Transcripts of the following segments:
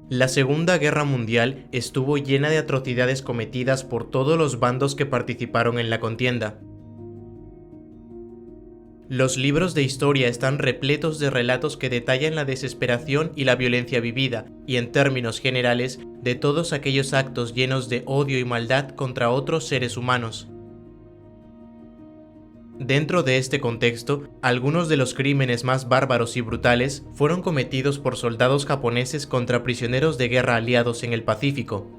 La Segunda Guerra Mundial estuvo llena de atrocidades cometidas por todos los bandos que participaron en la contienda. Los libros de historia están repletos de relatos que detallan la desesperación y la violencia vivida, y en términos generales, de todos aquellos actos llenos de odio y maldad contra otros seres humanos. Dentro de este contexto, algunos de los crímenes más bárbaros y brutales fueron cometidos por soldados japoneses contra prisioneros de guerra aliados en el Pacífico.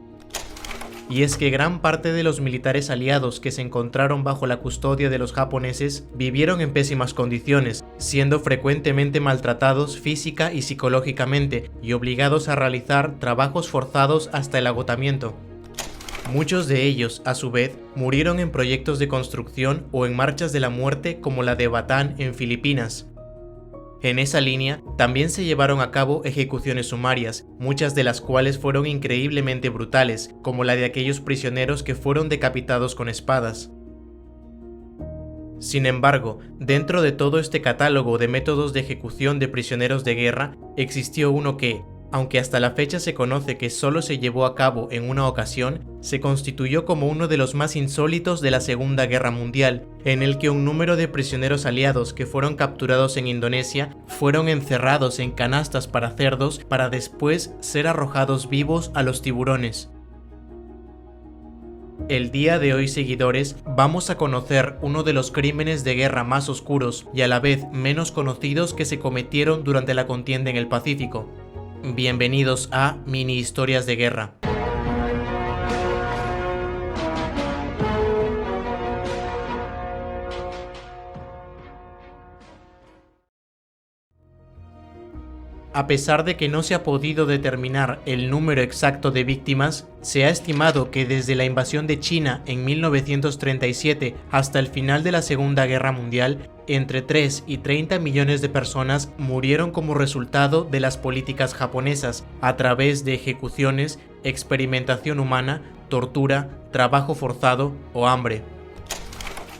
Y es que gran parte de los militares aliados que se encontraron bajo la custodia de los japoneses vivieron en pésimas condiciones, siendo frecuentemente maltratados física y psicológicamente y obligados a realizar trabajos forzados hasta el agotamiento. Muchos de ellos, a su vez, murieron en proyectos de construcción o en marchas de la muerte como la de Bataan en Filipinas. En esa línea, también se llevaron a cabo ejecuciones sumarias, muchas de las cuales fueron increíblemente brutales, como la de aquellos prisioneros que fueron decapitados con espadas. Sin embargo, dentro de todo este catálogo de métodos de ejecución de prisioneros de guerra, existió uno que, aunque hasta la fecha se conoce que solo se llevó a cabo en una ocasión, se constituyó como uno de los más insólitos de la Segunda Guerra Mundial, en el que un número de prisioneros aliados que fueron capturados en Indonesia fueron encerrados en canastas para cerdos para después ser arrojados vivos a los tiburones. El día de hoy, seguidores, vamos a conocer uno de los crímenes de guerra más oscuros y a la vez menos conocidos que se cometieron durante la contienda en el Pacífico. Bienvenidos a Mini Historias de Guerra. A pesar de que no se ha podido determinar el número exacto de víctimas, se ha estimado que desde la invasión de China en 1937 hasta el final de la Segunda Guerra Mundial, entre 3 y 30 millones de personas murieron como resultado de las políticas japonesas a través de ejecuciones, experimentación humana, tortura, trabajo forzado o hambre.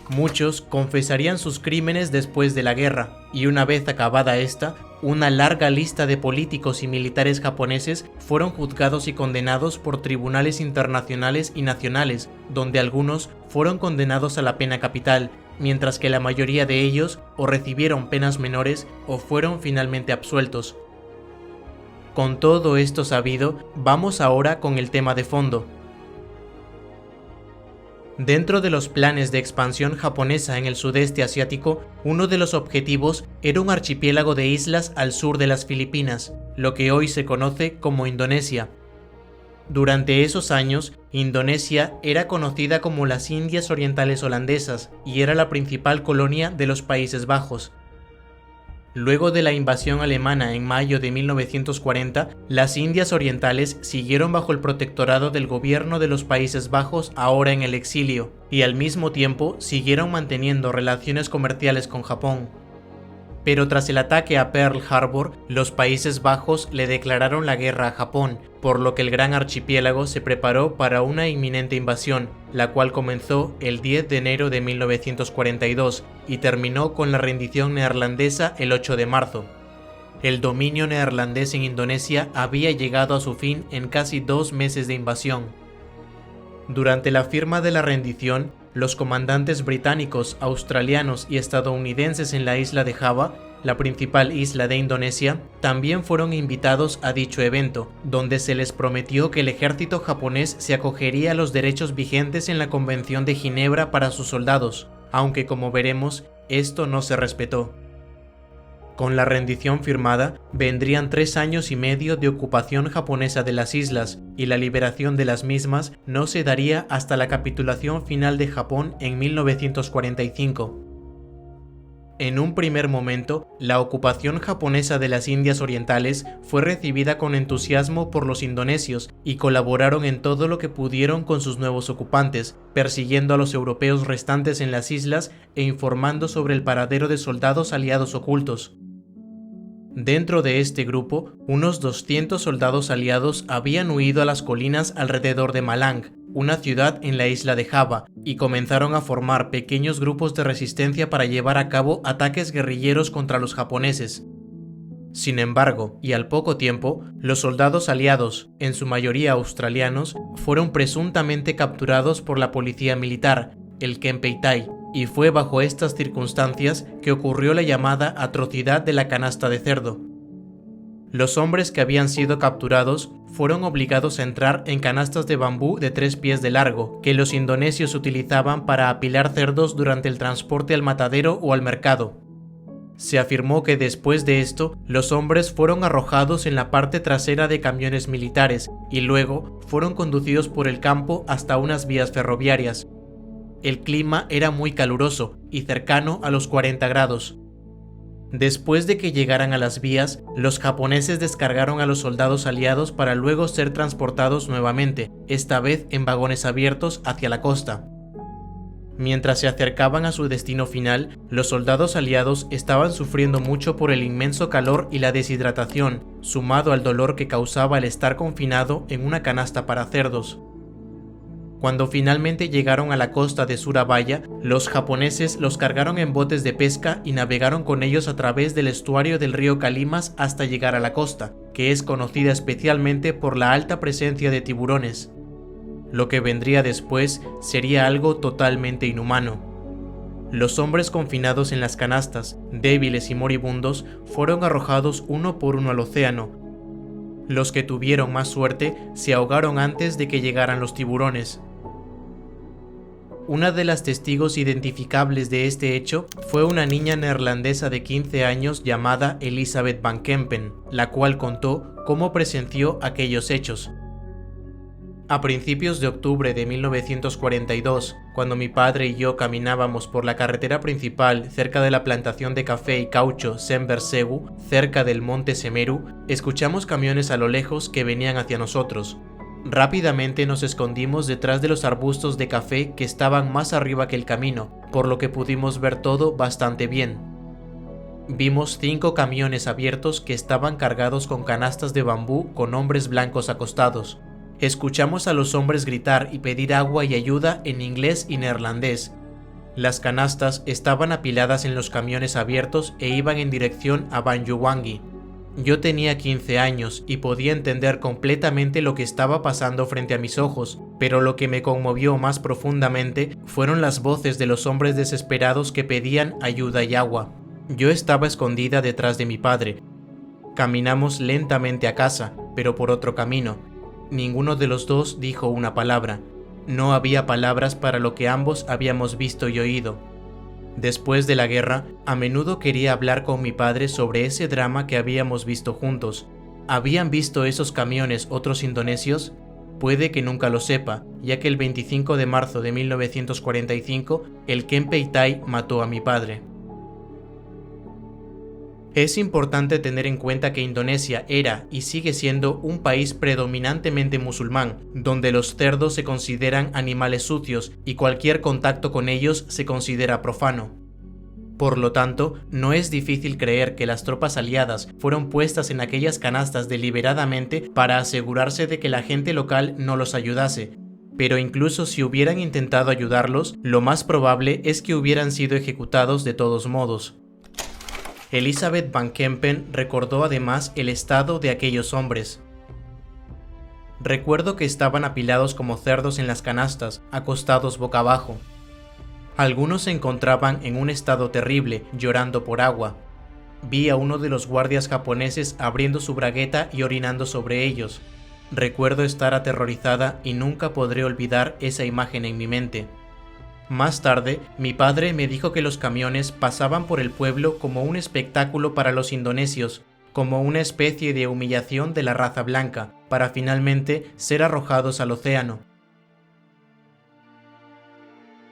Muchos confesarían sus crímenes después de la guerra, y una vez acabada esta, una larga lista de políticos y militares japoneses fueron juzgados y condenados por tribunales internacionales y nacionales, donde algunos fueron condenados a la pena capital, mientras que la mayoría de ellos o recibieron penas menores o fueron finalmente absueltos. Con todo esto sabido, vamos ahora con el tema de fondo. Dentro de los planes de expansión japonesa en el sudeste asiático, uno de los objetivos era un archipiélago de islas al sur de las Filipinas, lo que hoy se conoce como Indonesia. Durante esos años, Indonesia era conocida como las Indias Orientales Holandesas y era la principal colonia de los Países Bajos. Luego de la invasión alemana en mayo de 1940, las Indias Orientales siguieron bajo el protectorado del gobierno de los Países Bajos, ahora en el exilio, y al mismo tiempo siguieron manteniendo relaciones comerciales con Japón. Pero tras el ataque a Pearl Harbor, los Países Bajos le declararon la guerra a Japón, por lo que el gran archipiélago se preparó para una inminente invasión, la cual comenzó el 10 de enero de 1942 y terminó con la rendición neerlandesa el 8 de marzo. El dominio neerlandés en Indonesia había llegado a su fin en casi 2 meses de invasión. Durante la firma de la rendición, los comandantes británicos, australianos y estadounidenses en la isla de Java, la principal isla de Indonesia, también fueron invitados a dicho evento, donde se les prometió que el ejército japonés se acogería a los derechos vigentes en la Convención de Ginebra para sus soldados, aunque como veremos, esto no se respetó. Con la rendición firmada, vendrían 3 años y medio de ocupación japonesa de las islas, y la liberación de las mismas no se daría hasta la capitulación final de Japón en 1945. En un primer momento, la ocupación japonesa de las Indias Orientales fue recibida con entusiasmo por los indonesios y colaboraron en todo lo que pudieron con sus nuevos ocupantes, persiguiendo a los europeos restantes en las islas e informando sobre el paradero de soldados aliados ocultos. Dentro de este grupo, unos 200 soldados aliados habían huido a las colinas alrededor de Malang, una ciudad en la isla de Java, y comenzaron a formar pequeños grupos de resistencia para llevar a cabo ataques guerrilleros contra los japoneses. Sin embargo, y al poco tiempo, los soldados aliados, en su mayoría australianos, fueron presuntamente capturados por la policía militar, el Kempeitai, y fue bajo estas circunstancias que ocurrió la llamada atrocidad de la canasta de cerdo. Los hombres que habían sido capturados fueron obligados a entrar en canastas de bambú de 3 pies de largo, que los indonesios utilizaban para apilar cerdos durante el transporte al matadero o al mercado. Se afirmó que después de esto, los hombres fueron arrojados en la parte trasera de camiones militares y luego fueron conducidos por el campo hasta unas vías ferroviarias. El clima era muy caluroso y cercano a los 40 grados. Después de que llegaran a las vías, los japoneses descargaron a los soldados aliados para luego ser transportados nuevamente, esta vez en vagones abiertos hacia la costa. Mientras se acercaban a su destino final, los soldados aliados estaban sufriendo mucho por el inmenso calor y la deshidratación, sumado al dolor que causaba el estar confinado en una canasta para cerdos. Cuando finalmente llegaron a la costa de Surabaya, los japoneses los cargaron en botes de pesca y navegaron con ellos a través del estuario del río Kalimas hasta llegar a la costa, que es conocida especialmente por la alta presencia de tiburones. Lo que vendría después sería algo totalmente inhumano. Los hombres confinados en las canastas, débiles y moribundos, fueron arrojados uno por uno al océano. Los que tuvieron más suerte se ahogaron antes de que llegaran los tiburones. Una de las testigos identificables de este hecho fue una niña neerlandesa de 15 años llamada Elisabeth van Kempen, la cual contó cómo presenció aquellos hechos. A principios de octubre de 1942, cuando mi padre y yo caminábamos por la carretera principal cerca de la plantación de café y caucho Sembersegu, cerca del monte Semeru, escuchamos camiones a lo lejos que venían hacia nosotros. Rápidamente nos escondimos detrás de los arbustos de café que estaban más arriba que el camino, por lo que pudimos ver todo bastante bien. Vimos 5 camiones abiertos que estaban cargados con canastas de bambú con hombres blancos acostados. Escuchamos a los hombres gritar y pedir agua y ayuda en inglés y neerlandés. Las canastas estaban apiladas en los camiones abiertos e iban en dirección a Banyuwangi. Yo tenía 15 años y podía entender completamente lo que estaba pasando frente a mis ojos, pero lo que me conmovió más profundamente fueron las voces de los hombres desesperados que pedían ayuda y agua. Yo estaba escondida detrás de mi padre. Caminamos lentamente a casa, pero por otro camino. Ninguno de los dos dijo una palabra. No había palabras para lo que ambos habíamos visto y oído. Después de la guerra, a menudo quería hablar con mi padre sobre ese drama que habíamos visto juntos. ¿Habían visto esos camiones otros indonesios? Puede que nunca lo sepa, ya que el 25 de marzo de 1945, el Kempeitai mató a mi padre. Es importante tener en cuenta que Indonesia era y sigue siendo un país predominantemente musulmán, donde los cerdos se consideran animales sucios y cualquier contacto con ellos se considera profano. Por lo tanto, no es difícil creer que las tropas aliadas fueron puestas en aquellas canastas deliberadamente para asegurarse de que la gente local no los ayudase, pero incluso si hubieran intentado ayudarlos, lo más probable es que hubieran sido ejecutados de todos modos. Elisabeth van Kempen recordó además el estado de aquellos hombres. Recuerdo que estaban apilados como cerdos en las canastas, acostados boca abajo. Algunos se encontraban en un estado terrible, llorando por agua. Vi a uno de los guardias japoneses abriendo su bragueta y orinando sobre ellos. Recuerdo estar aterrorizada y nunca podré olvidar esa imagen en mi mente. Más tarde, mi padre me dijo que los camiones pasaban por el pueblo como un espectáculo para los indonesios, como una especie de humillación de la raza blanca, para finalmente ser arrojados al océano.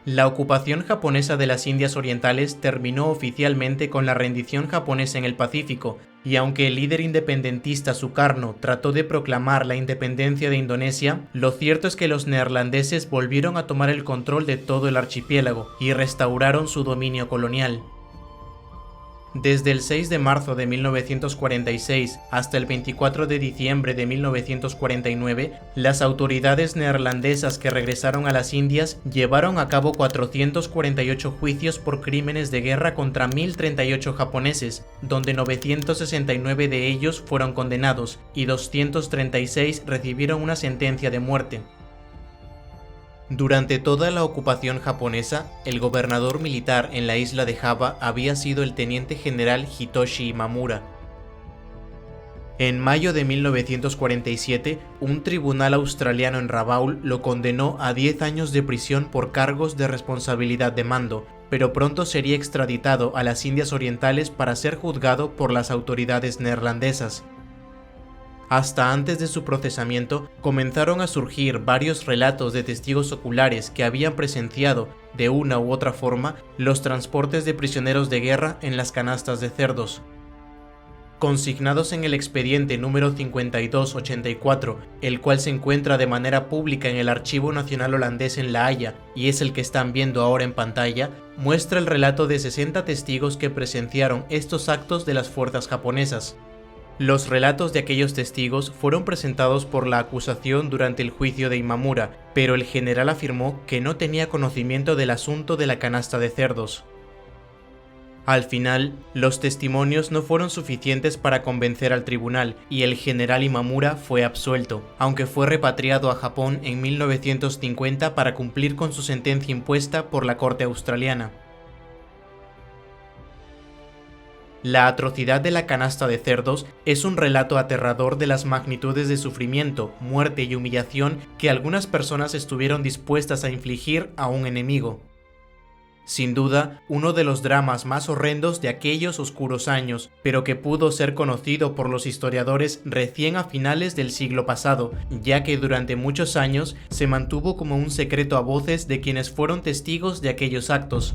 La ocupación japonesa de las Indias Orientales terminó oficialmente con la rendición japonesa en el Pacífico, y aunque el líder independentista Sukarno trató de proclamar la independencia de Indonesia, lo cierto es que los neerlandeses volvieron a tomar el control de todo el archipiélago y restauraron su dominio colonial. Desde el 6 de marzo de 1946 hasta el 24 de diciembre de 1949, las autoridades neerlandesas que regresaron a las Indias llevaron a cabo 448 juicios por crímenes de guerra contra 1038 japoneses, donde 969 de ellos fueron condenados y 236 recibieron una sentencia de muerte. Durante toda la ocupación japonesa, el gobernador militar en la isla de Java había sido el teniente general Hitoshi Imamura. En mayo de 1947, un tribunal australiano en Rabaul lo condenó a 10 años de prisión por cargos de responsabilidad de mando, pero pronto sería extraditado a las Indias Orientales para ser juzgado por las autoridades neerlandesas. Hasta antes de su procesamiento, comenzaron a surgir varios relatos de testigos oculares que habían presenciado, de una u otra forma, los transportes de prisioneros de guerra en las canastas de cerdos. Consignados en el expediente número 5284, el cual se encuentra de manera pública en el Archivo Nacional Holandés en La Haya, y es el que están viendo ahora en pantalla, muestra el relato de 60 testigos que presenciaron estos actos de las fuerzas japonesas. Los relatos de aquellos testigos fueron presentados por la acusación durante el juicio de Imamura, pero el general afirmó que no tenía conocimiento del asunto de la canasta de cerdos. Al final, los testimonios no fueron suficientes para convencer al tribunal y el general Imamura fue absuelto, aunque fue repatriado a Japón en 1950 para cumplir con su sentencia impuesta por la corte australiana. La atrocidad de la canasta de cerdos es un relato aterrador de las magnitudes de sufrimiento, muerte y humillación que algunas personas estuvieron dispuestas a infligir a un enemigo. Sin duda, uno de los dramas más horrendos de aquellos oscuros años, pero que pudo ser conocido por los historiadores recién a finales del siglo pasado, ya que durante muchos años se mantuvo como un secreto a voces de quienes fueron testigos de aquellos actos.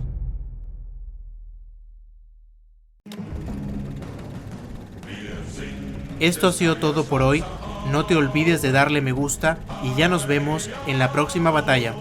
Esto ha sido todo por hoy, no te olvides de darle me gusta y ya nos vemos en la próxima batalla.